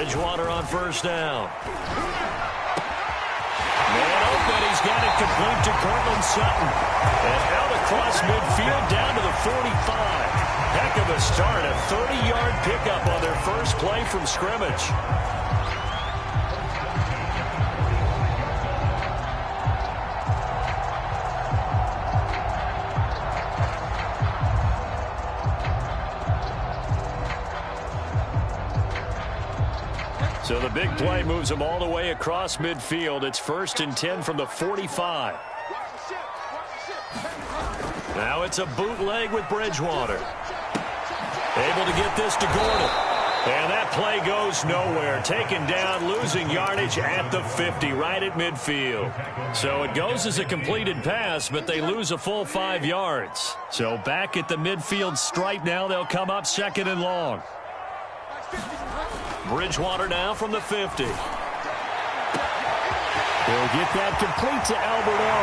Bridgewater on first down. Man open, he's got it complete to Cortland Sutton. And out across midfield down to the 45. Heck of a start, a 30-yard pickup on their first play from scrimmage. So the big play moves them all the way across midfield. It's 1st and 10 from the 45. Now it's a bootleg with Bridgewater. Able to get this to Gordon. And that play goes nowhere. Taken down, losing yardage at the 50, right at midfield. So it goes as a completed pass, but they lose a full 5 yards. So back at the midfield stripe now, they'll come up 2nd and long. Bridgewater now from the 50. He'll get that complete to Albert O.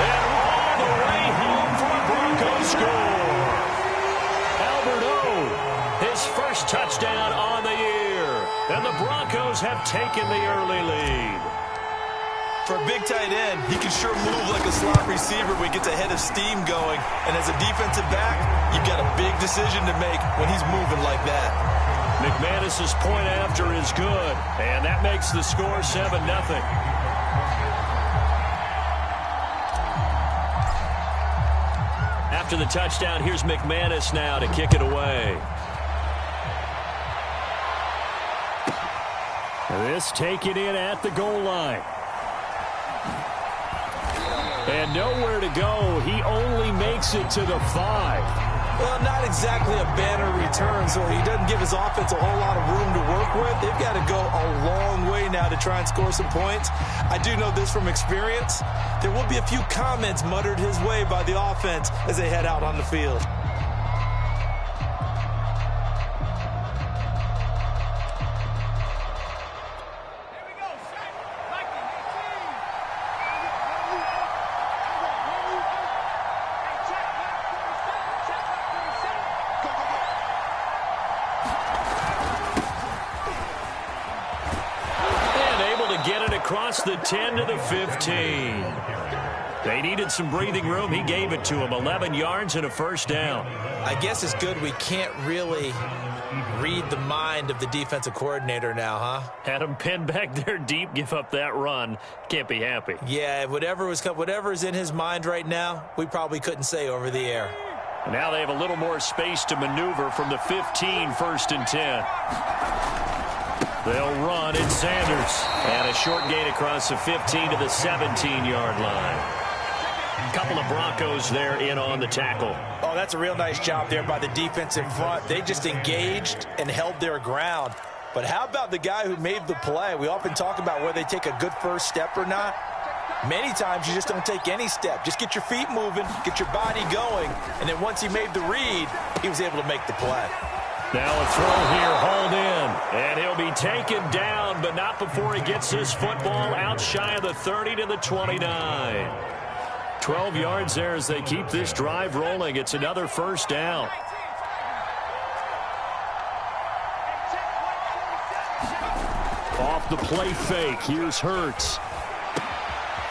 And all the way home for a Broncos score. Albert O, his first touchdown on the year. And the Broncos have taken the early lead. For a big tight end, he can sure move like a slot receiver when he gets a head of steam going. And as a defensive back, you've got a big decision to make when he's moving like that. McManus's point after is good, and that makes the score 7-0. After the touchdown, here's McManus now to kick it away. This taken in at the goal line. And nowhere to go. He only makes it to the 5. Well, not exactly a banner return, so he doesn't give his offense a whole lot of room to work with. They've got to go a long way now to try and score some points. I do know this from experience. There will be a few comments muttered his way by the offense as they head out on the field. Across the 10 to the 15. They needed some breathing room. He gave it to them. 11 yards and a first down. I guess it's good we can't really read the mind of the defensive coordinator now, huh? Had him pinned back there deep, give up that run. Can't be happy. Yeah, whatever is in his mind right now, we probably couldn't say over the air. And now they have a little more space to maneuver from the 15, 1st and 10. They'll run. It's Sanders. And a short gain across the 15 to the 17-yard line. A couple of Broncos there in on the tackle. Oh, that's a real nice job there by the defense in front. They just engaged and held their ground. But how about the guy who made the play? We often talk about whether they take a good first step or not. Many times you just don't take any step. Just get your feet moving, get your body going, and then once he made the read, he was able to make the play. Now a throw here, hauled in, and he'll be taken down, but not before he gets this football out shy of the 30 to the 29. 12 yards there as they keep this drive rolling. It's another first down. Off the play fake, here's Hurts.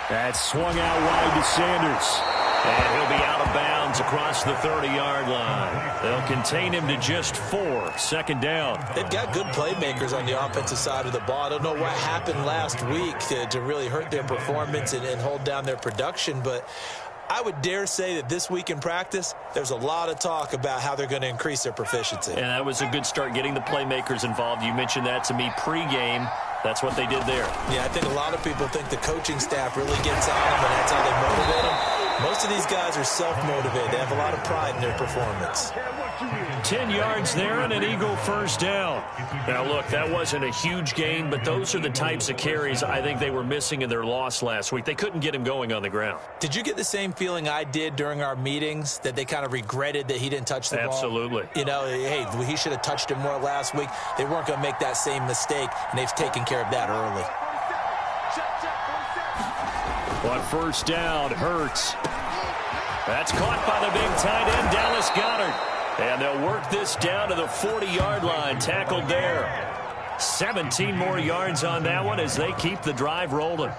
That's swung out wide to Sanders. And he'll be out of bounds across the 30-yard line. They'll contain him to just 4. 2nd down. They've got good playmakers on the offensive side of the ball. I don't know what happened last week to really hurt their performance and hold down their production, but I would dare say that this week in practice, there's a lot of talk about how they're going to increase their proficiency. And that was a good start getting the playmakers involved. You mentioned that to me pregame. That's what they did there. Yeah, I think a lot of people think the coaching staff really gets on them, and that's how they motivate them. Most of these guys are self-motivated. They have a lot of pride in their performance. 10 yards there and an Eagle first down. Now, look, that wasn't a huge gain, but those are the types of carries I think they were missing in their loss last week. They couldn't get him going on the ground. Did you get the same feeling I did during our meetings, that they kind of regretted that he didn't touch the ball? Absolutely. You know, hey, he should have touched him more last week. They weren't going to make that same mistake, and they've taken care of that early. On first down, Hurts. That's caught by the big tight end, Dallas Goedert. And they'll work this down to the 40-yard line, tackled there. 17 more yards on that one as they keep the drive rolling.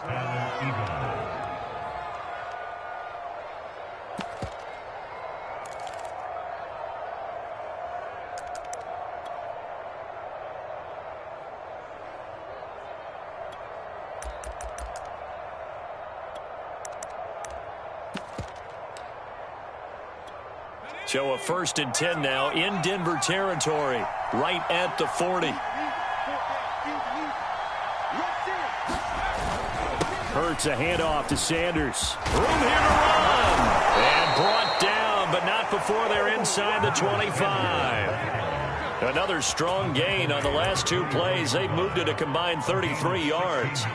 So a 1st and 10 now in Denver territory, right at the 40. Hurts a handoff to Sanders. Room here to run. And brought down, but not before they're inside the 25. Another strong gain on the last 2 plays. They've moved it a combined 33 yards.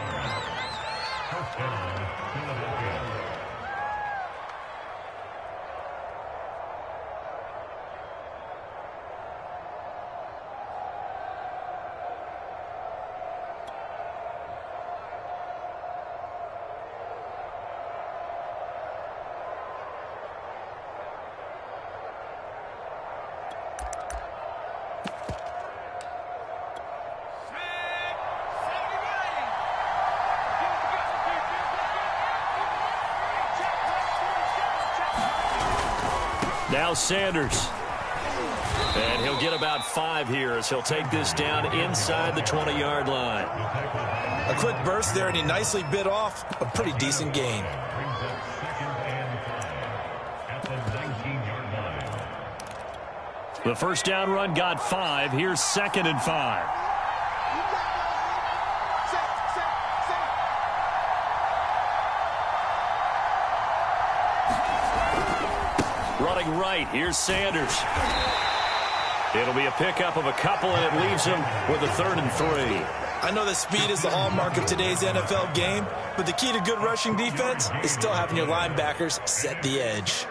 Now Sanders. And he'll get about 5 here as he'll take this down inside the 20-yard line. A quick burst there, and he nicely bit off a pretty decent gain. The first down run got 5. Here's 2nd and 5. Running right, here's Sanders. It'll be a pickup of a couple, and it leaves him with a 3rd and 3. I know that speed is the hallmark of today's NFL game, but the key to good rushing defense is still having your linebackers set the edge.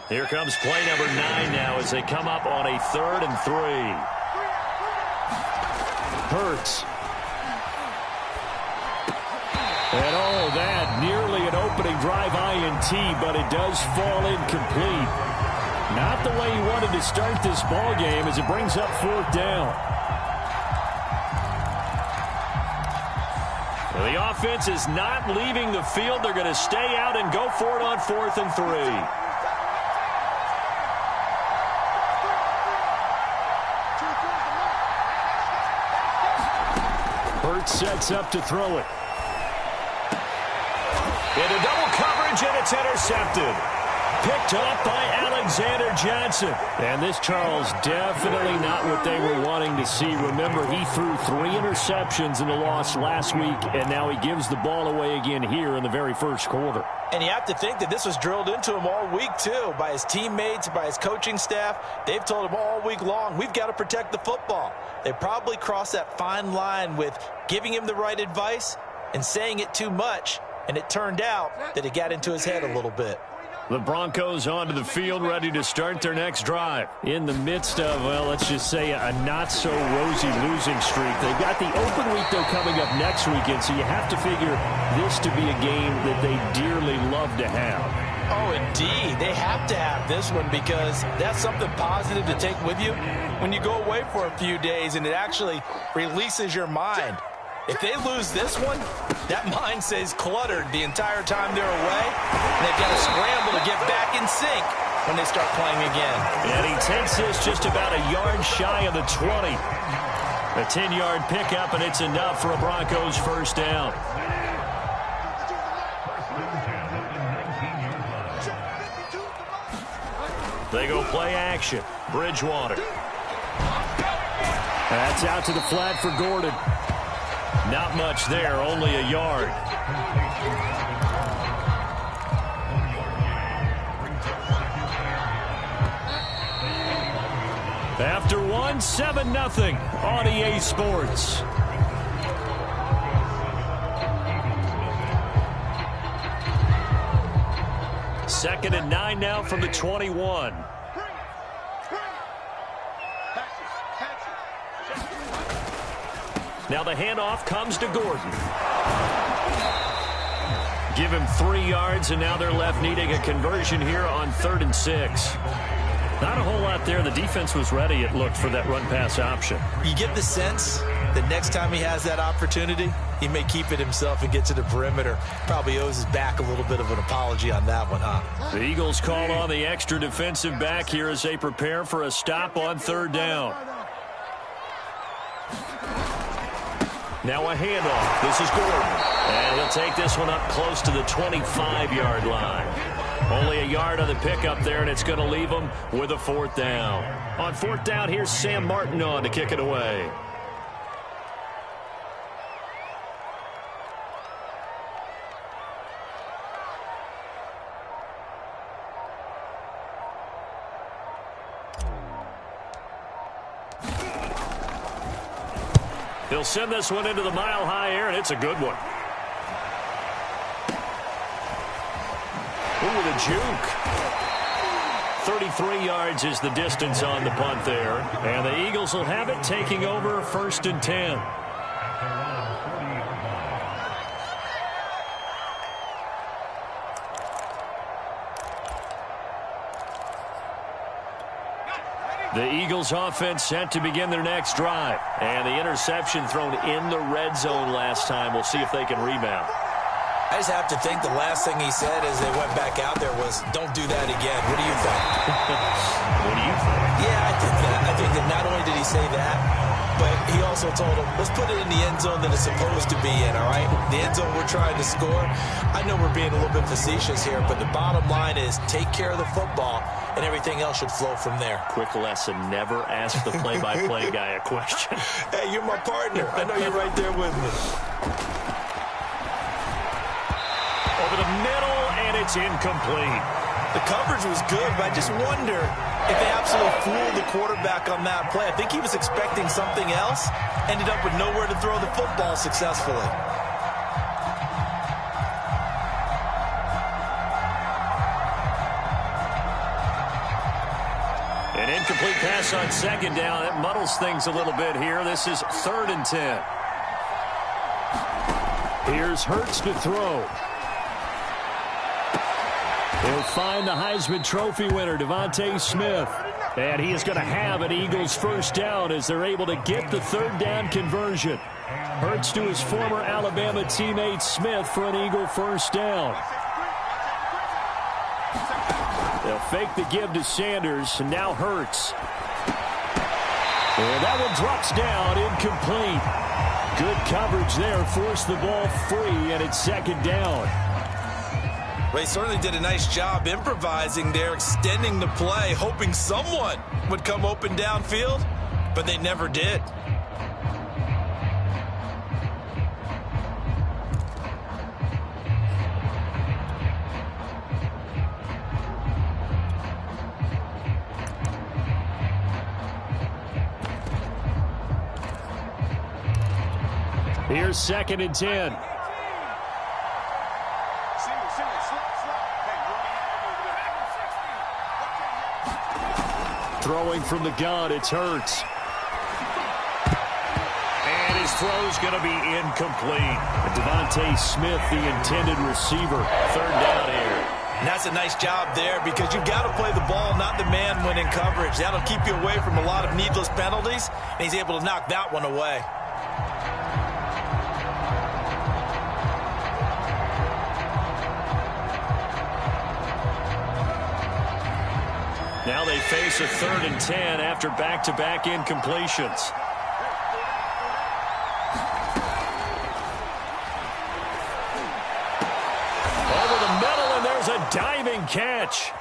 Here comes play number 9 now as they come up on a 3rd and 3. Hurts. And oh, that nearly an opening drive INT, but it does fall incomplete. Not the way he wanted to start this ball game as it brings up 4th down. Well, the offense is not leaving the field. They're going to stay out and go for it on 4th and 3. Sets up to throw it. Into double coverage, and it's intercepted. Picked off by Alexander Johnson. And this, Charles, definitely not what they were wanting to see. Remember, he threw 3 interceptions in the loss last week, and now he gives the ball away again here in the very first quarter. And you have to think that this was drilled into him all week, too, by his teammates, by his coaching staff. They've told him all week long, we've got to protect the football. They probably crossed that fine line with giving him the right advice and saying it too much, and it turned out that it got into his head a little bit. The Broncos onto the field, ready to start their next drive. In the midst of, well, let's just say a not-so-rosy losing streak. They've got the open week, though, coming up next weekend, so you have to figure this to be a game that they dearly love to have. Oh, indeed. They have to have this one because that's something positive to take with you when you go away for a few days, and it actually releases your mind. If they lose this one, that mind stays cluttered the entire time they're away, and they've got to scramble to get back in sync when they start playing again. And he takes this just about a yard shy of the 20. A 10-yard pickup, and it's enough for a Broncos first down. They go play action. Bridgewater. That's out to the flat for Gordon. Not much there, only a yard. After one, 7-0 on EA Sports. Second and 9 now from the 21. Now the handoff comes to Gordon. Give him 3 yards, and now they're left needing a conversion here on 3rd and 6. Not a whole lot there. The defense was ready, it looked, for that run-pass option. You get the sense that next time he has that opportunity, he may keep it himself and get to the perimeter. Probably owes his back a little bit of an apology on that one, huh? The Eagles call on the extra defensive back here as they prepare for a stop on 3rd down. Now a handoff. This is Gordon. And he'll take this one up close to the 25-yard line. Only a yard on the pickup there, and it's going to leave them with a 4th down. On 4th down, here's Sam Martin on to kick it away. He'll send this one into the mile-high air, and it's a good one. Ooh, the juke. 33 yards is the distance on the punt there. And the Eagles will have it, taking over 1st and 10. The Eagles offense set to begin their next drive. And the interception thrown in the red zone last time. We'll see if they can rebound. I just have to think the last thing he said as they went back out there was, don't do that again. What do you think? What do you think? Yeah, I think that. I think that not only did he say that, but he also told him, let's put it in the end zone that it's supposed to be in, all right? The end zone we're trying to score. I know we're being a little bit facetious here, but the bottom line is take care of the football, and everything else should flow from there. Quick lesson, never ask the play-by-play guy a question. Hey, you're my partner. I know you're right there with me. Over the middle, and it's incomplete. The coverage was good, but I just wonder if they absolutely fooled the quarterback on that play. I think he was expecting something else, ended up with nowhere to throw the football successfully. An incomplete pass on 2nd down. That muddles things a little bit here. This is 3rd and 10. Here's Hurts to throw. He'll find the Heisman Trophy winner, Devontae Smith. And he is going to have an Eagles 1st down as they're able to get the 3rd down conversion. Hurts to his former Alabama teammate Smith for an Eagle 1st down. They'll fake the give to Sanders, and now Hurts. And that one drops down, incomplete. Good coverage there, forced the ball free, and it's 2nd down. Well, he certainly did a nice job improvising there, extending the play, hoping someone would come open downfield, but they never did. Here's 2nd and 10. Throwing from the gun, it's Hurts. And his throw's going to be incomplete. Devontae Smith, the intended receiver. 3rd down here. And that's a nice job there because you've got to play the ball, not the man when in coverage. That'll keep you away from a lot of needless penalties, and he's able to knock that one away. Now they face a 3rd and 10 after back-to-back incompletions. Over the middle, and there's a diving catch.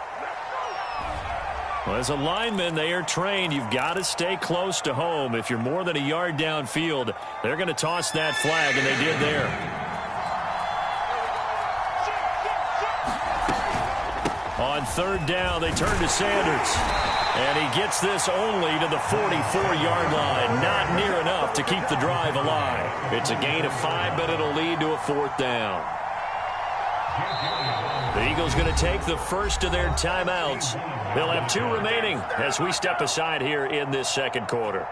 Well, as a lineman, they are trained. You've got to stay close to home. If you're more than a yard downfield, they're going to toss that flag, and they did there. On 3rd down, they turn to Sanders. And he gets this only to the 44-yard line. Not near enough to keep the drive alive. It's a gain of 5, but it'll lead to a 4th down. The Eagles going to take the first of their timeouts. They'll have 2 remaining as we step aside here in this 2nd quarter.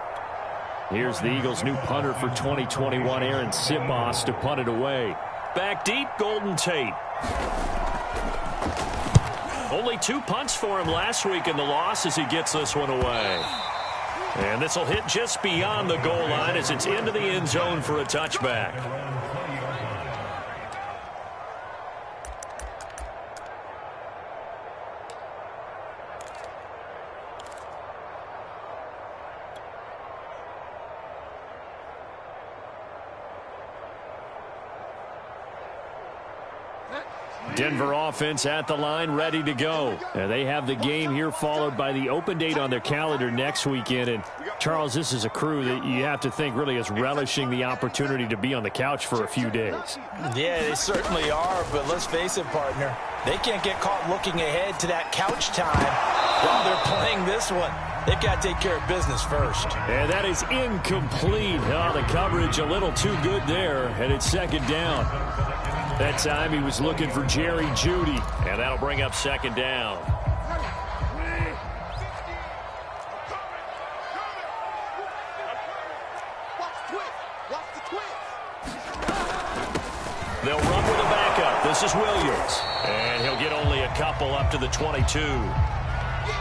Here's the Eagles' new punter for 2021, Aaron Sipos, to punt it away. Back deep, Golden Tate. Only 2 punts for him last week in the loss as he gets this one away. And this will hit just beyond the goal line as it's into the end zone for a touchback. Denver offense at the line, ready to go. They have the game here followed by the open date on their calendar next weekend. And, Charles, this is a crew that you have to think really is relishing the opportunity to be on the couch for a few days. Yeah, they certainly are, but let's face it, partner. They can't get caught looking ahead to that couch time while they're playing this one. They've got to take care of business first. And that is incomplete. Oh, the coverage a little too good there, and it's second down. That time he was looking for Jerry Jeudy, and that'll bring up second down. They'll run with a backup. This is Williams, and he'll get only a couple up to the 22.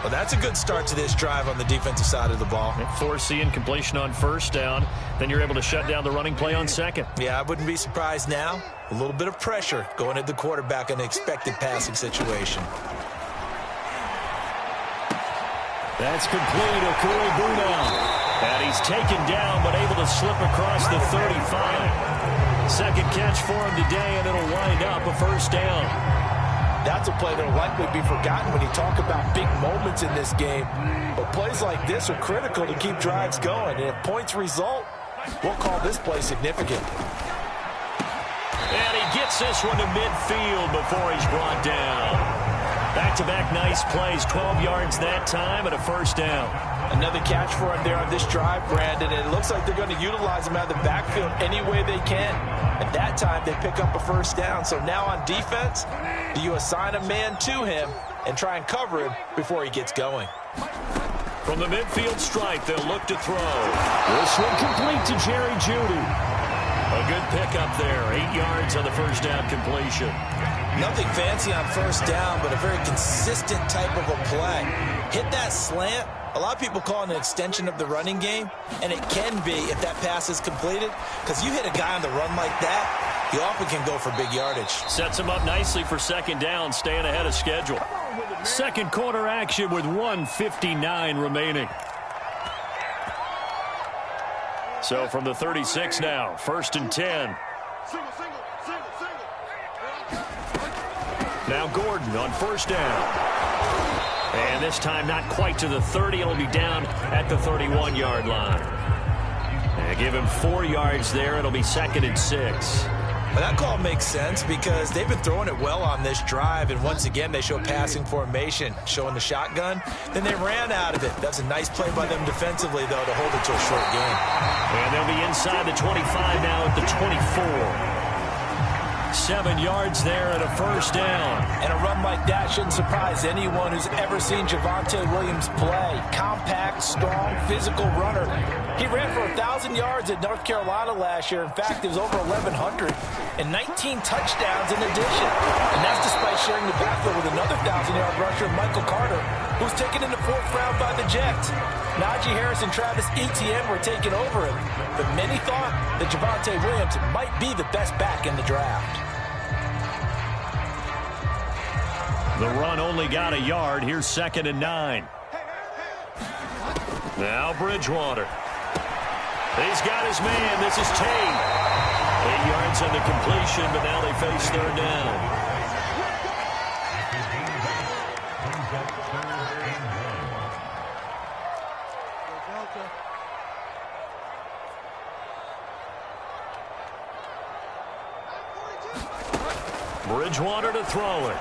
Well, that's a good start to this drive on the defensive side of the ball. Force the incompletion on first down. Then you're able to shut down the running play on second. Yeah, I wouldn't be surprised now. A little bit of pressure going at the quarterback in an expected passing situation. That's complete. Okuri Bunau. And he's taken down but able to slip across the 35. Second catch for him today, and it'll wind up a first down. That's a play that will likely be forgotten when you talk about big moments in this game. But plays like this are critical to keep drives going. And if points result, we'll call this play significant. And he gets this one to midfield before he's brought down. Back-to-back nice plays, 12 yards that time and a first down. Another catch for him there on this drive, Brandon. And it looks like they're going to utilize him out of the backfield any way they can. At that time, they pick up a first down. So now on defense, do you assign a man to him and try and cover him before he gets going? From the midfield stripe, they'll look to throw. This one complete to Jerry Jeudy. A good pickup there, 8 yards on the first down completion. Nothing fancy on first down, but a very consistent type of a play. Hit that slant. A lot of people call it an extension of the running game, and it can be if that pass is completed, because you hit a guy on the run like that, he often can go for big yardage. Sets him up nicely for second down, staying ahead of schedule. Second quarter action with 1:59 remaining. So from the 36 now, 1st and 10. Now Gordon on first down. And this time not quite to the 30. It'll be down at the 31-yard line. And give him 4 yards there. It'll be 2nd and 6. Well, that call makes sense because they've been throwing it well on this drive. And once again, they show passing formation, showing the shotgun. Then they ran out of it. That's a nice play by them defensively, though, to hold it to a short game. And they'll be inside the 25 now at the 24. 7 yards there and a first down. And a run like that shouldn't surprise anyone who's ever seen Javonte Williams play. Compact, strong, physical runner. He ran for 1,000 yards at North Carolina last year. In fact, it was over 1,100 and 19 touchdowns in addition. And that's despite sharing the backfield with another 1,000-yard rusher, Michael Carter, who was taken in the 4th round by the Jets. Najee Harris and Travis Etienne were taking over him, but many thought that Javonte Williams might be the best back in the draft. The run only got a yard. Here's 2nd and 9. Now Bridgewater. He's got his man. This is Tate. 8 yards on the completion, but now they face 3rd down. Bridgewater to throw it.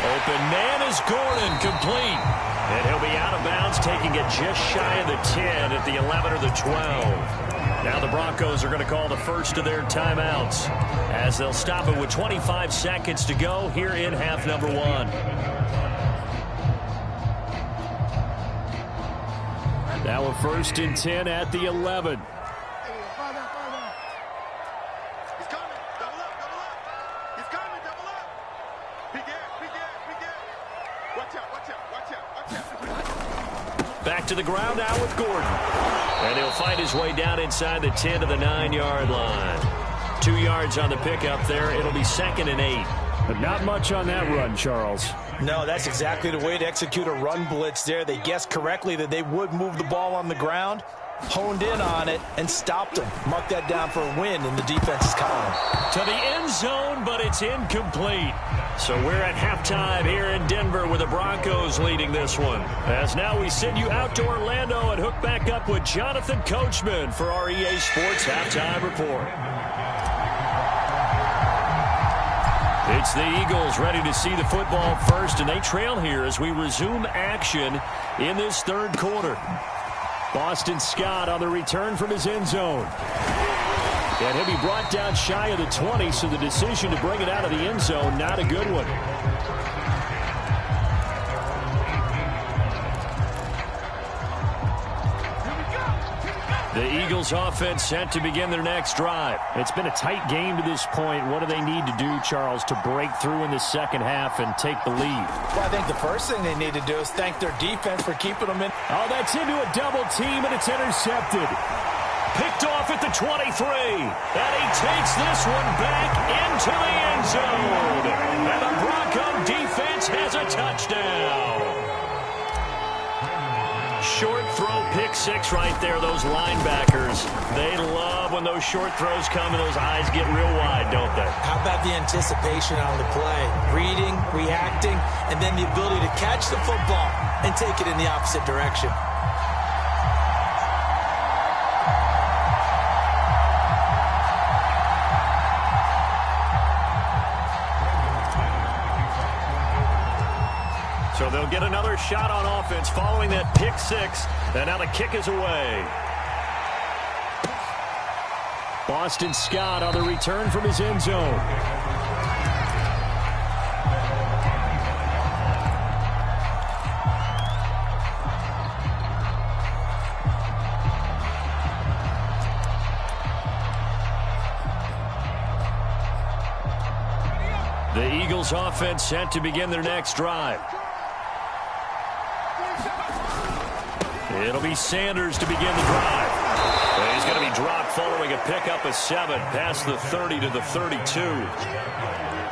Open man is Gordon, complete. And he'll be out of bounds, taking it just shy of the 10 at the 11 or the 12. Now the Broncos are going to call the first of their timeouts as they'll stop it with 25 seconds to go here in half number 1. Now a 1st and 10 at the 11. Back to the ground now with Gordon. And he'll fight his way down inside the 10 to the 9-yard line. 2 yards on the pickup there. It'll be 2nd and 8. But not much on that run, Charles. No, that's exactly the way to execute a run blitz there. They guessed correctly that they would move the ball on the ground, honed in on it, and stopped them. Mark that down for a win in the defense's column. To the end zone, but it's incomplete. So we're at halftime here in Denver with the Broncos leading this one. As now we send you out to Orlando and hook back up with Jonathan Coachman for our EA Sports Halftime Report. It's the Eagles ready to see the football first, and they trail here as we resume action in this 3rd quarter. Boston Scott on the return from his end zone. And he'll be brought down shy of the 20, so the decision to bring it out of the end zone, not a good one. The Eagles offense set to begin their next drive. It's been a tight game to this point. What do they need to do, Charles, to break through in the second half and take the lead? Well, I think the first thing they need to do is thank their defense for keeping them in. Oh, that's into a double team, and it's intercepted. Picked off at the 23. And he takes this one back into the end zone. And the Bronco defense has a touchdown. Short throw, pick 6 right there. Those linebackers, they love when those short throws come and those eyes get real wide, don't they? How about the anticipation on the play? Reading, reacting, and then the ability to catch the football and take it in the opposite direction. So they'll get another shot on offense following that pick 6. And now the kick is away. Boston Scott on the return from his end zone. The Eagles offense set to begin their next drive. It'll be Sanders to begin the drive. And he's going to be dropped following a pickup of 7 past the 30 to the 32.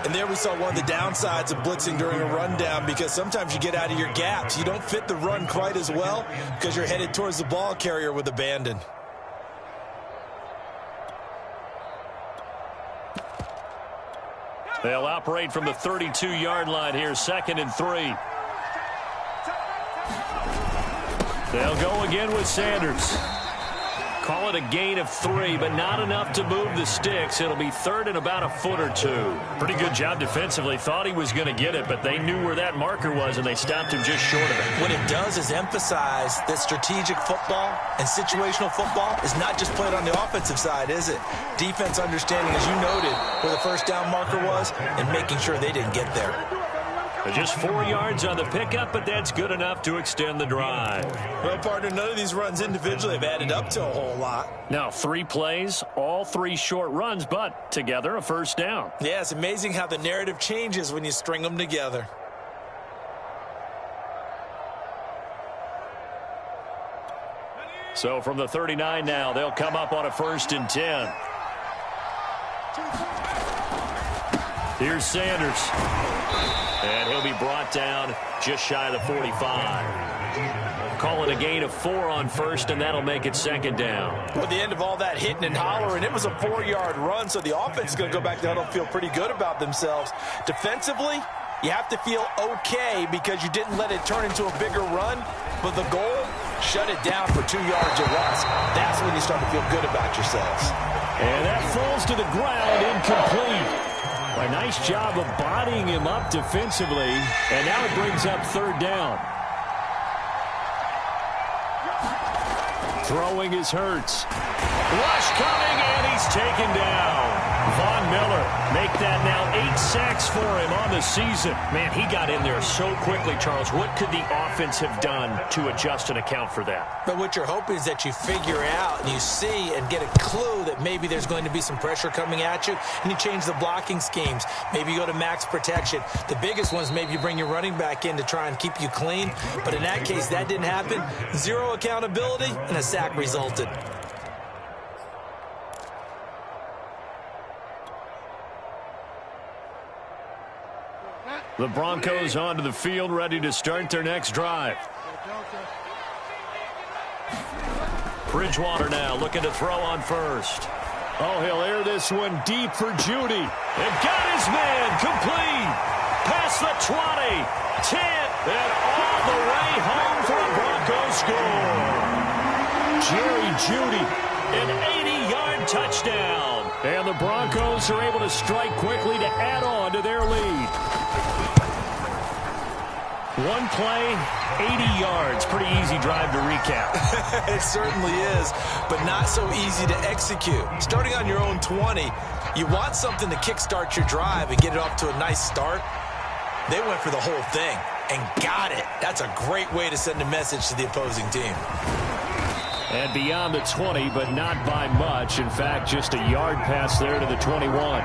And there we saw one of the downsides of blitzing during a rundown, because sometimes you get out of your gaps. You don't fit the run quite as well because you're headed towards the ball carrier with abandon. They'll operate from the 32-yard line here, 2nd and 3. They'll go again with Sanders. Call it a gain of 3, but not enough to move the sticks. It'll be 3rd and about a foot or 2. Pretty good job defensively. Thought he was going to get it, but they knew where that marker was, and they stopped him just short of it. What it does is emphasize that strategic football and situational football is not just played on the offensive side, is it? Defense understanding, as you noted, where the first down marker was and making sure they didn't get there. Just 4 yards on the pickup, but that's good enough to extend the drive. Well, partner, none of these runs individually have added up to a whole lot. Now, 3 plays, all 3 short runs, but together a first down. Yeah, it's amazing how the narrative changes when you string them together. So from the 39 now, they'll come up on a 1st and 10. Here's Sanders. And he'll be brought down just shy of the 45. Call it a gain of 4 on 1st, and that'll make it 2nd down. At the end of all that hitting and hollering, it was a 4-yard run, so the offense is going to go back to huddle and feel pretty good about themselves. Defensively, you have to feel okay because you didn't let it turn into a bigger run, but the goal, shut it down for 2 yards or less. That's when you start to feel good about yourselves. And that falls to the ground, incomplete. A nice job of bodying him up defensively, and now it brings up 3rd down. Throwing is Hurts. Rush coming, and he's taken down. Von Miller make that now 8 sacks for him on the season. Man, he got in there so quickly, Charles. What could the offense have done to adjust and account for that? But what you're hoping is that you figure out and you see and get a clue that maybe there's going to be some pressure coming at you, and you change the blocking schemes. Maybe you go to max protection. The biggest one is maybe you bring your running back in to try and keep you clean. But in that case, that didn't happen. Zero accountability, and a sack resulted. The Broncos onto the field, ready to start their next drive. Bridgewater now looking to throw on first. Oh, he'll air this one deep for Judy. And got his man complete. Past the 20, 10, and all the way home for a Broncos score. Jerry Judy, an 80-yard touchdown. And the Broncos are able to strike quickly to add on to their lead. One play, 80 yards. Pretty easy drive to recap. It certainly is, but not so easy to execute. Starting on your own 20, you want something to kickstart your drive and get it off to a nice start. They went for the whole thing and got it. That's a great way to send a message to the opposing team. And beyond the 20, but not by much. In fact, just a yard pass there to the 21.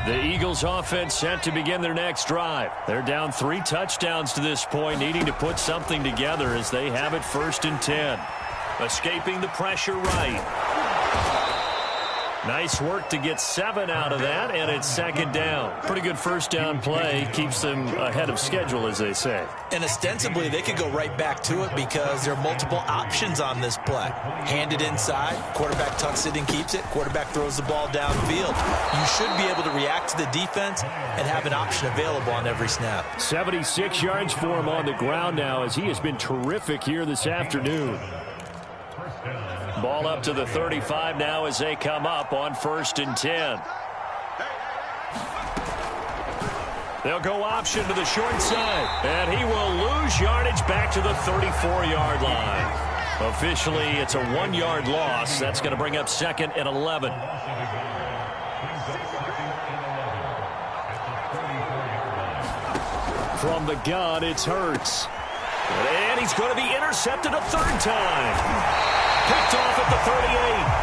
The Eagles offense set to begin their next drive. They're down 3 touchdowns to this point, needing to put something together as they have it 1st and 10. Escaping the pressure right. Nice work to get 7 out of that, and it's 2nd down. Pretty good first down play. Keeps them ahead of schedule, as they say. And ostensibly, they could go right back to it because there are multiple options on this play. Hand it inside. Quarterback tucks it and keeps it. Quarterback throws the ball downfield. You should be able to react to the defense and have an option available on every snap. 76 yards for him on the ground now as he has been terrific here this afternoon. Ball up to the 35 now as they come up on 1st and 10. They'll go option to the short side, and he will lose yardage back to the 34-yard line. Officially, it's a 1-yard loss. That's going to bring up 2nd and 11. From the gun, it's Hurts. And he's going to be intercepted a 3rd time. Picked off at the 38,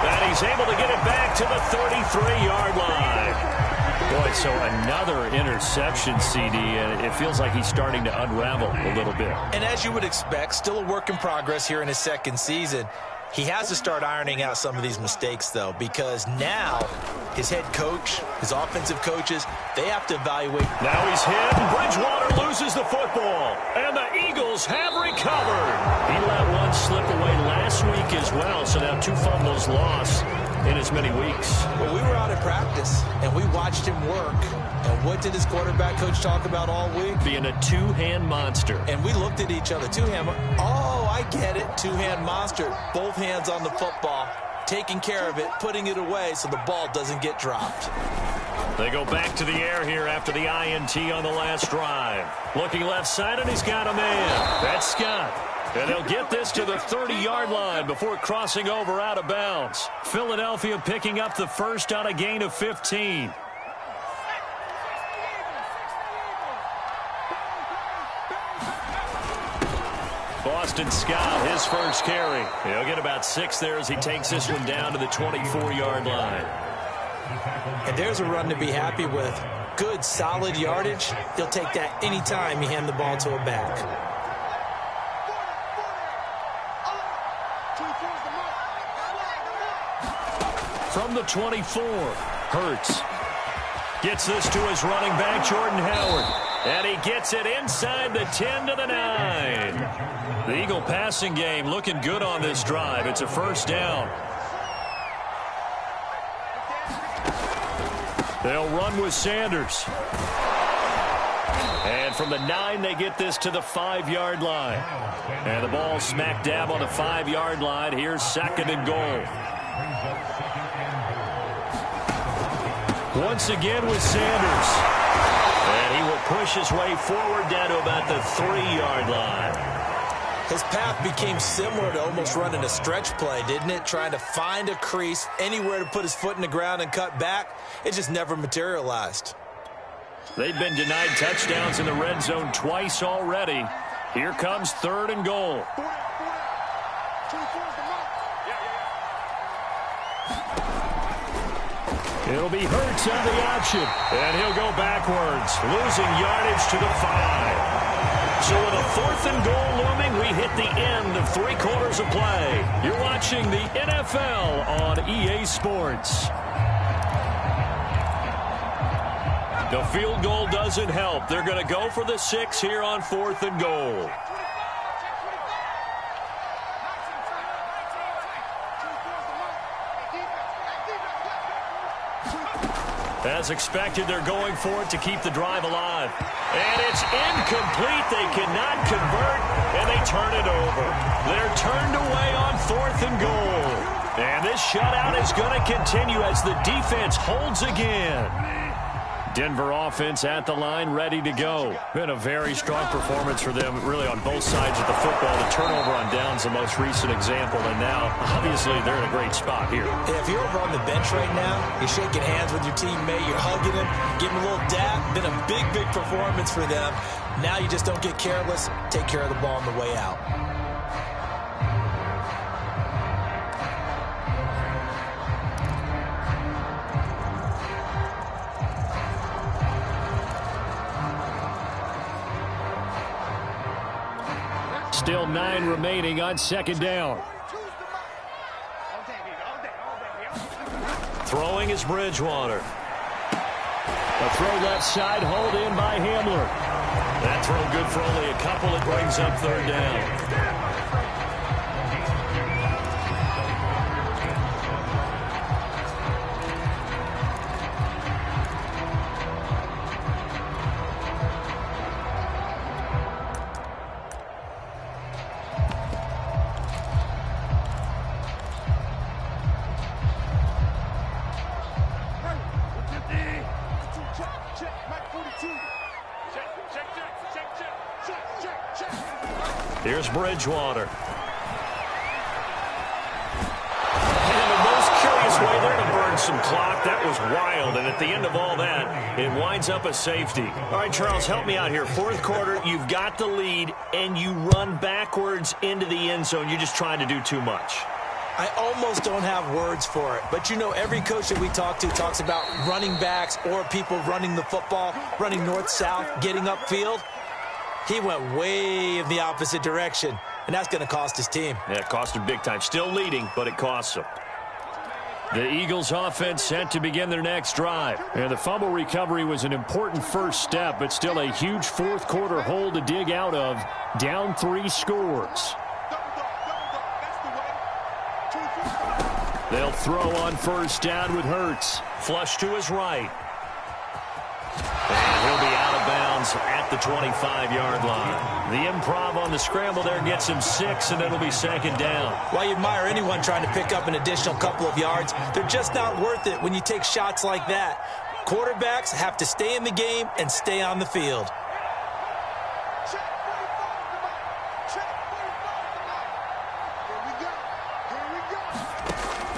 and he's able to get it back to the 33-yard line. Boy, so another interception, CD, and it feels like he's starting to unravel a little bit. And as you would expect, still a work in progress here in his 2nd season. He has to start ironing out some of these mistakes, though, because now his head coach, his offensive coaches, they have to evaluate. Now he's hit, and Bridgewater loses the football, and the Eagles have recovered. He let one slip away last week as well, so now 2 fumbles lost in as many weeks. Well, we were out at practice, and we watched him work. And what did his quarterback coach talk about all week? Being a 2-hand monster. And we looked at each other. 2-hand. Oh, I get it. 2-hand monster. Both hands on the football, taking care of it, putting it away so the ball doesn't get dropped. They go back to the air here after the INT on the last drive. Looking left side, and he's got a man. That's Scott. And they'll get this to the 30-yard line before crossing over out of bounds. Philadelphia picking up the first on a gain of 15. Boston Scott, his first carry. He'll get about 6 there as he takes this one down to the 24-yard line. And there's a run to be happy with. Good, solid yardage. He'll take that anytime you hand the ball to a back. From the 24, Hurts gets this to his running back, Jordan Howard. And he gets it inside the 10 to the 9. The Eagle passing game looking good on this drive. It's a 1st down. They'll run with Sanders. And from the 9, they get this to the 5-yard line. And the ball smack dab on the 5-yard line. Here's 2nd and goal. Once again with Sanders. And he will push his way forward down to about the 3-yard line. His path became similar to almost running a stretch play, didn't it? Trying to find a crease, anywhere to put his foot in the ground and cut back. It just never materialized. They've been denied touchdowns in the red zone twice already. Here comes 3rd and goal. It'll be Hurts on the option. And he'll go backwards, losing yardage to the 5. So with a 4th and goal looming, we hit the end of 3 quarters of play. You're watching the NFL on EA Sports. The field goal doesn't help. They're going to go for the 6 here on 4th and goal. As expected, they're going for it to keep the drive alive. And it's incomplete. They cannot convert, and they turn it over. They're turned away on 4th and goal. And this shutout is going to continue as the defense holds again. Denver offense at the line, ready to go. Been a very strong performance for them, really, on both sides of the football. The turnover on downs, the most recent example, and now, obviously, they're in a great spot here. Yeah, if you're over on the bench right now, you're shaking hands with your teammate, you're hugging him, giving him a little dap. Been a big, big performance for them. Now you just don't get careless. Take care of the ball on the way out. Still 9 remaining on 2nd down. Throwing is Bridgewater. A throw left side, hauled in by Hamler. That throw good for only a couple. It brings up 3rd down. Here's Bridgewater. And the most curious way there to burn some clock. That was wild. And at the end of all that, it winds up a safety. All right, Charles, help me out here. 4th quarter, you've got the lead, and you run backwards into the end zone. You're just trying to do too much. I almost don't have words for it. But, you know, every coach that we talk to talks about running backs or people running the football, running north-south, getting upfield. He went way in the opposite direction, and that's going to cost his team. Yeah, it cost him big time. Still leading, but it costs him. The Eagles offense set to begin their next drive. And the fumble recovery was an important first step, but still a huge 4th quarter hole to dig out of. Down 3 scores. They'll throw on 1st down with Hurts. Flush to his right. And he'll be out of bounds at the 25-yard line. The improv on the scramble there gets him 6, and it'll be 2nd down. While you admire anyone trying to pick up an additional couple of yards, they're just not worth it when you take shots like that. Quarterbacks have to stay in the game and stay on the field.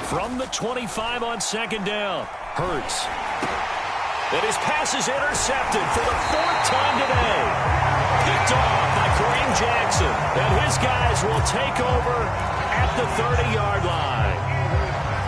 From the 25 on 2nd down, Hurts. And his pass is intercepted for the 4th time today. Picked off by Kareem Jackson. And his guys will take over at the 30-yard line.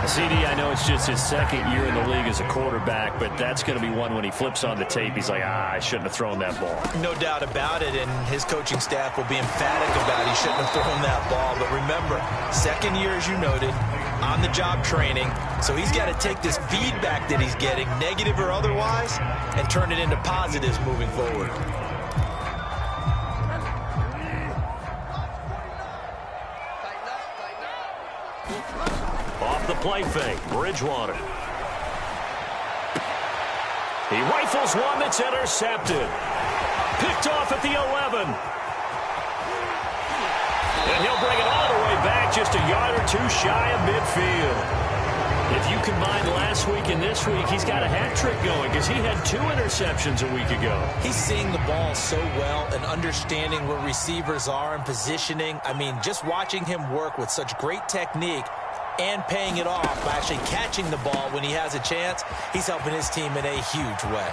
CD, I know it's just his 2nd year in the league as a quarterback, but that's going to be one when he flips on the tape. He's like, I shouldn't have thrown that ball. No doubt about it, and his coaching staff will be emphatic about he shouldn't have thrown that ball. But remember, 2nd year, as you noted, on-the-job training. So he's got to take this feedback that he's getting, negative or otherwise, and turn it into positives moving forward. Off the play fake, Bridgewater. He rifles one that's intercepted. Picked off at the 11. And he'll bring it all the way back, just a yard or two shy of midfield. If you combine last week and this week, he's got a hat trick going because he had 2 interceptions a week ago. He's seeing the ball so well and understanding where receivers are and positioning. I mean, just watching him work with such great technique and paying it off by actually catching the ball when he has a chance, he's helping his team in a huge way.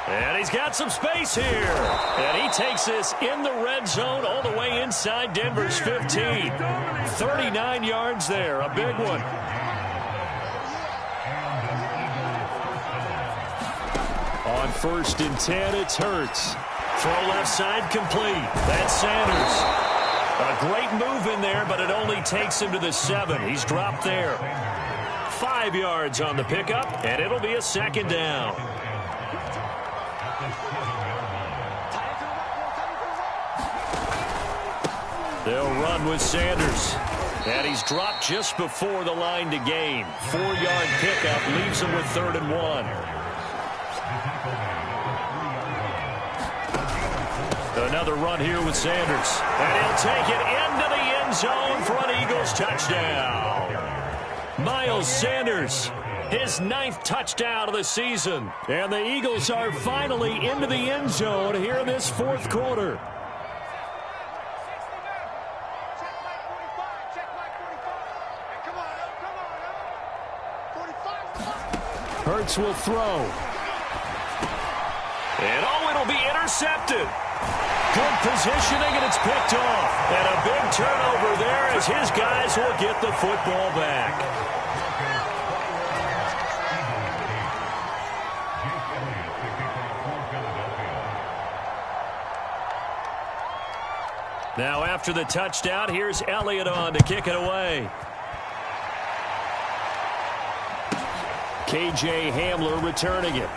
And he's got some space here. And he takes this in the red zone all the way inside Denver's 15. 39 yards there, a big one. On 1st and 10, it's Hurts. Throw left side complete. That's Sanders. A great move in there, but it only takes him to the 7. He's dropped there. 5 yards on the pickup, and it'll be a 2nd down. They'll run with Sanders. And he's dropped just before the line to gain. 4-yard pickup leaves him with 3rd and 1. Another run here with Sanders. And he'll take it into the end zone for an Eagles touchdown. Miles Sanders, his 9th touchdown of the season. And the Eagles are finally into the end zone here in this 4th quarter. Hurts will throw. And it'll be intercepted. Good positioning, and it's picked off. And a big turnover there as his guys will get the football back. Now after the touchdown, here's Elliott on to kick it away. K.J. Hamler returning it.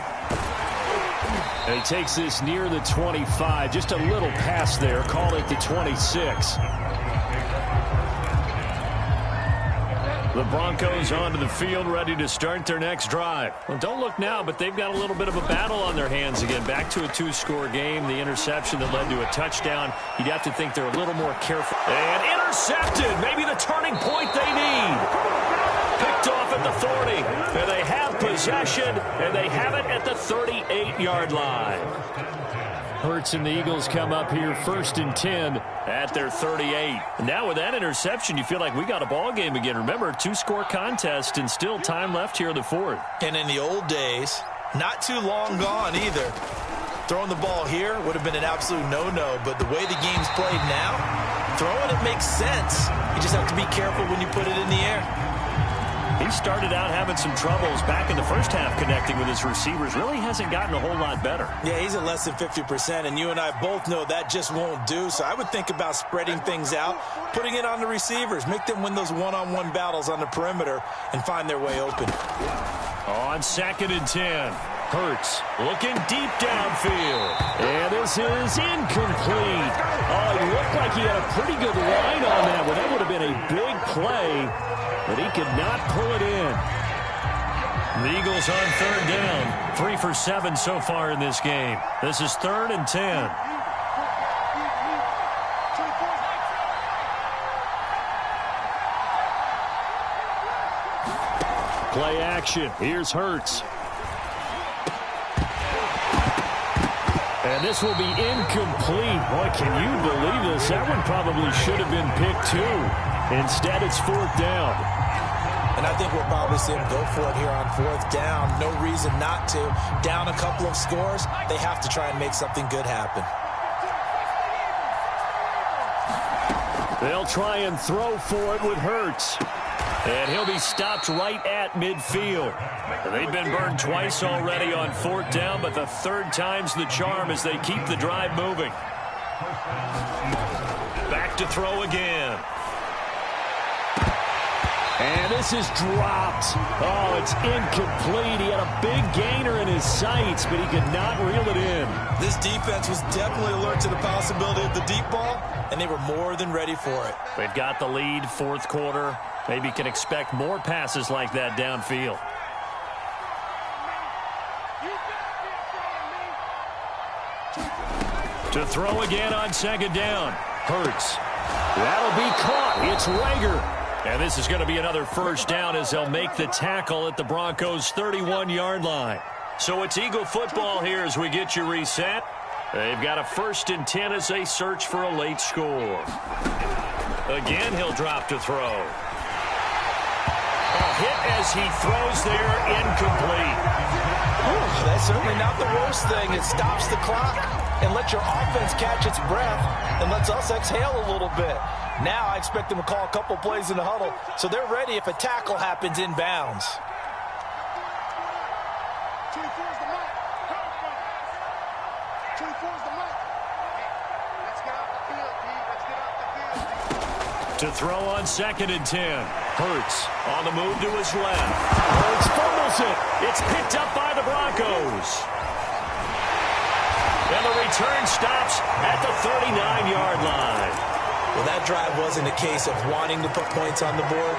And he takes this near the 25. Just a little pass there. Call it the 26. The Broncos onto the field, ready to start their next drive. Well, don't look now, but they've got a little bit of a battle on their hands again. Back to a 2-score game. The interception that led to a touchdown. You'd have to think they're a little more careful. And intercepted. Maybe the turning point they need. Picked off at the 40. And they have possession, and they have it at the 38-yard line. Hurts and the Eagles come up here 1st and 10 at their 38. Now with that interception, you feel like we got a ball game again. Remember, 2-score contest and still time left here in the 4th. And in the old days, not too long gone either. Throwing the ball here would have been an absolute no-no, but the way the game's played now, throwing it makes sense. You just have to be careful when you put it in the air. He started out having some troubles back in the first half connecting with his receivers. Really hasn't gotten a whole lot better. Yeah, he's at less than 50%, and you and I both know that just won't do. So I would think about spreading things out, putting it on the receivers, make them win those one-on-one battles on the perimeter and find their way open. On 2nd and 10, Hurts looking deep downfield. And this is incomplete. Oh, it looked like he had a pretty good line on that one. That would have been a big play. But he could not pull it in. The Eagles on 3rd down. 3 for 7 so far in this game. This is 3rd and 10. Play action. Here's Hurts. And this will be incomplete. Boy, can you believe this? That one probably should have been picked too. Instead, it's 4th down. And I think we'll probably see him go for it here on 4th down. No reason not to. Down a couple of scores, they have to try and make something good happen. They'll try and throw for it with Hurts. And he'll be stopped right at midfield. They've been burned twice already on 4th down, but the 3rd time's the charm as they keep the drive moving. Back to throw again. And this is dropped. Oh, it's incomplete. He had a big gainer in his sights, but he could not reel it in. This defense was definitely alert to the possibility of the deep ball, and they were more than ready for it. They've got the lead, 4th quarter. Maybe can expect more passes like that downfield. To throw again on second down. Hurts. That'll be caught. It's Rager. And this is going to be another first down as they'll make the tackle at the Broncos' 31-yard line. So it's Eagle football here as we get you reset. They've got a 1st and 10 as they search for a late score. Again, he'll drop to throw. A hit as he throws there, incomplete. That's certainly not the worst thing. It stops the clock and lets your offense catch its breath and lets us exhale a little bit. Now I expect them to call a couple plays in the huddle, so they're ready if a tackle happens inbounds. To throw on 2nd and 10. Hurts on the move to his left. Hurts fumbles it. It's picked up by the Broncos. And the return stops at the 39-yard line. Well, that drive wasn't a case of wanting to put points on the board.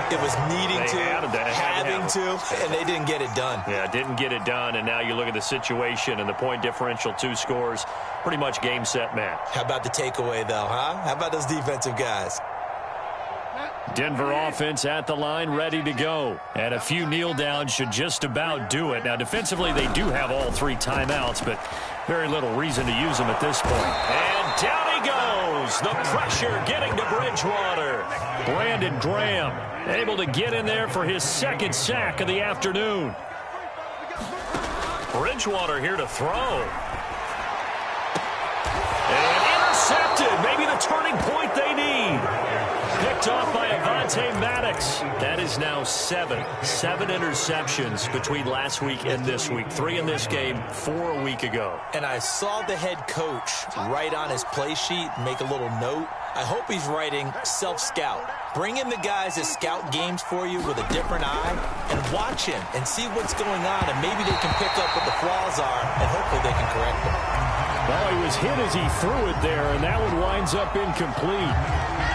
It was needing having to, and they didn't get it done. Yeah, didn't get it done, and now you look at the situation and the point differential, 2 scores, pretty much game, set, match. How about the takeaway, though, huh? How about those defensive guys? Denver offense at the line, ready to go. And a few kneel downs should just about do it. Now, defensively, they do have all 3 timeouts, but very little reason to use them at this point. And down he goes. The pressure getting to Bridgewater. Brandon Graham able to get in there for his 2nd sack of the afternoon. Bridgewater here to throw. And intercepted. Maybe the turning point they need. Picked off by Avonte Maddox. That is now 7 interceptions between last week and this week. 3 in this game, 4 a week ago. And I saw the head coach write on his play sheet, make a little note. I hope he's writing self-scout. Bring in the guys that scout games for you with a different eye and watch him and see what's going on, and maybe they can pick up what the flaws are, and hopefully they can correct them. Well, he was hit as he threw it there, and that one winds up incomplete.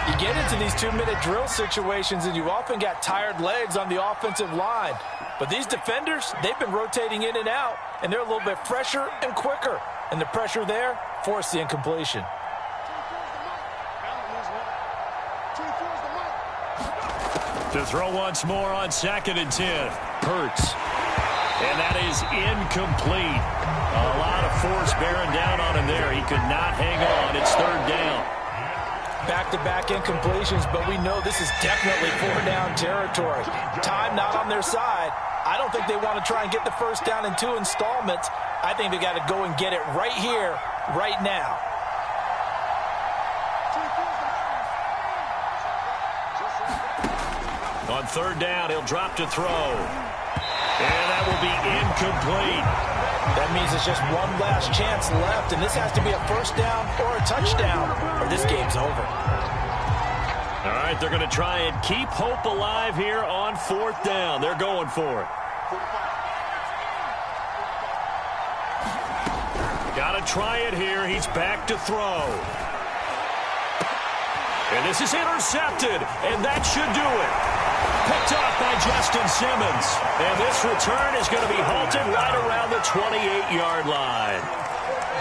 You get into these 2-minute drill situations, and you often got tired legs on the offensive line. But these defenders, they've been rotating in and out, and they're a little bit fresher and quicker. And the pressure there forced the incompletion. To throw once more on 2nd and 10. Hurts. And that is incomplete. A lot of force bearing down on him there. He could not hang on. It's 3rd down. Back-to-back incompletions, but we know this is definitely 4-down territory. Time not on their side. I don't think they want to try and get the first down in 2 installments. I think they got to go and get it right here, right now. On 3rd down, he'll drop to throw. And that will be incomplete. That means it's just one last chance left, and this has to be a first down or a touchdown, or this game's over. All right, they're going to try and keep hope alive here on 4th down. They're going for it. Got to try it here. He's back to throw. And this is intercepted, and that should do it. Picked off by Justin Simmons. And this return is going to be halted right around the 28-yard line.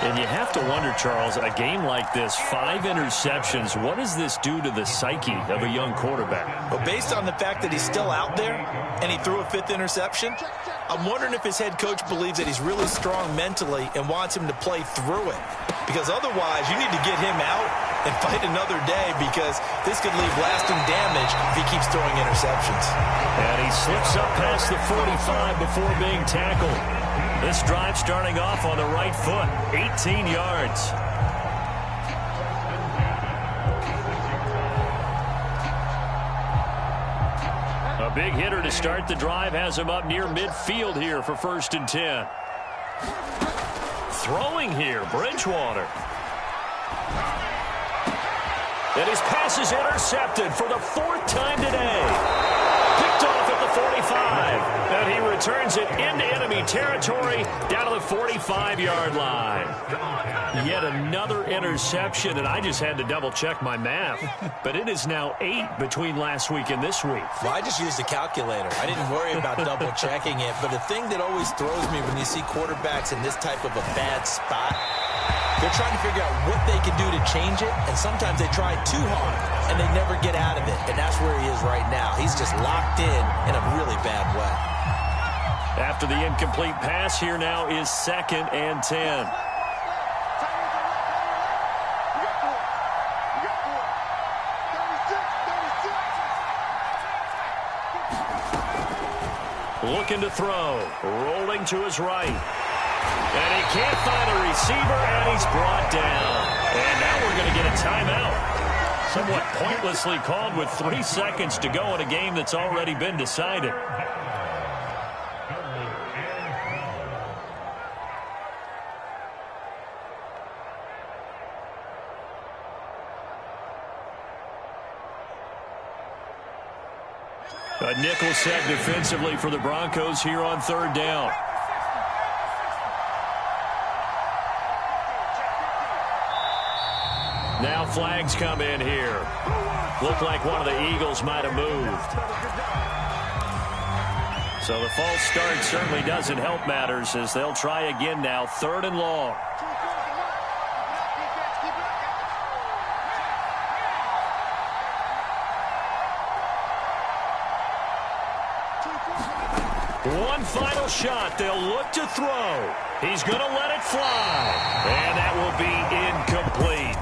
And you have to wonder, Charles, a game like this, 5 interceptions, what does this do to the psyche of a young quarterback? Well, based on the fact that he's still out there and he threw a 5th interception, I'm wondering if his head coach believes that he's really strong mentally and wants him to play through it. Because otherwise, you need to get him out and fight another day, because this could leave lasting damage if he keeps throwing interceptions. And he slips up past the 45 before being tackled. This drive starting off on the right foot, 18 yards. A big hitter to start the drive has him up near midfield here for 1st and 10. Throwing here, Bridgewater. And his pass is intercepted for the 4th time today. Picked off at the 45. And he returns it into enemy territory down to the 45-yard line. Yet another interception, and I just had to double-check my math. But it is now 8 between last week and this week. Well, I just used a calculator. I didn't worry about double-checking it. But the thing that always throws me when you see quarterbacks in this type of a bad spot They're trying to figure out what they can do to change it, and sometimes they try too hard, and they never get out of it, and that's where he is right now. He's just locked in a really bad way. After the incomplete pass, here now is 2nd and 10. Looking to throw, rolling to his right. And he can't find a receiver, and he's brought down. And now we're going to get a timeout. Somewhat pointlessly called with 3 seconds to go in a game that's already been decided. A nickel set defensively for the Broncos here on 3rd down. Now flags come in here. Looked like one of the Eagles might have moved. So the false start certainly doesn't help matters as they'll try again now, 3rd and long. One final shot. They'll look to throw. He's going to let it fly. And that will be incomplete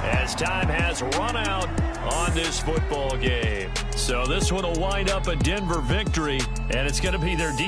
as time has run out on this football game. So this one will wind up a Denver victory, and it's going to be their defense.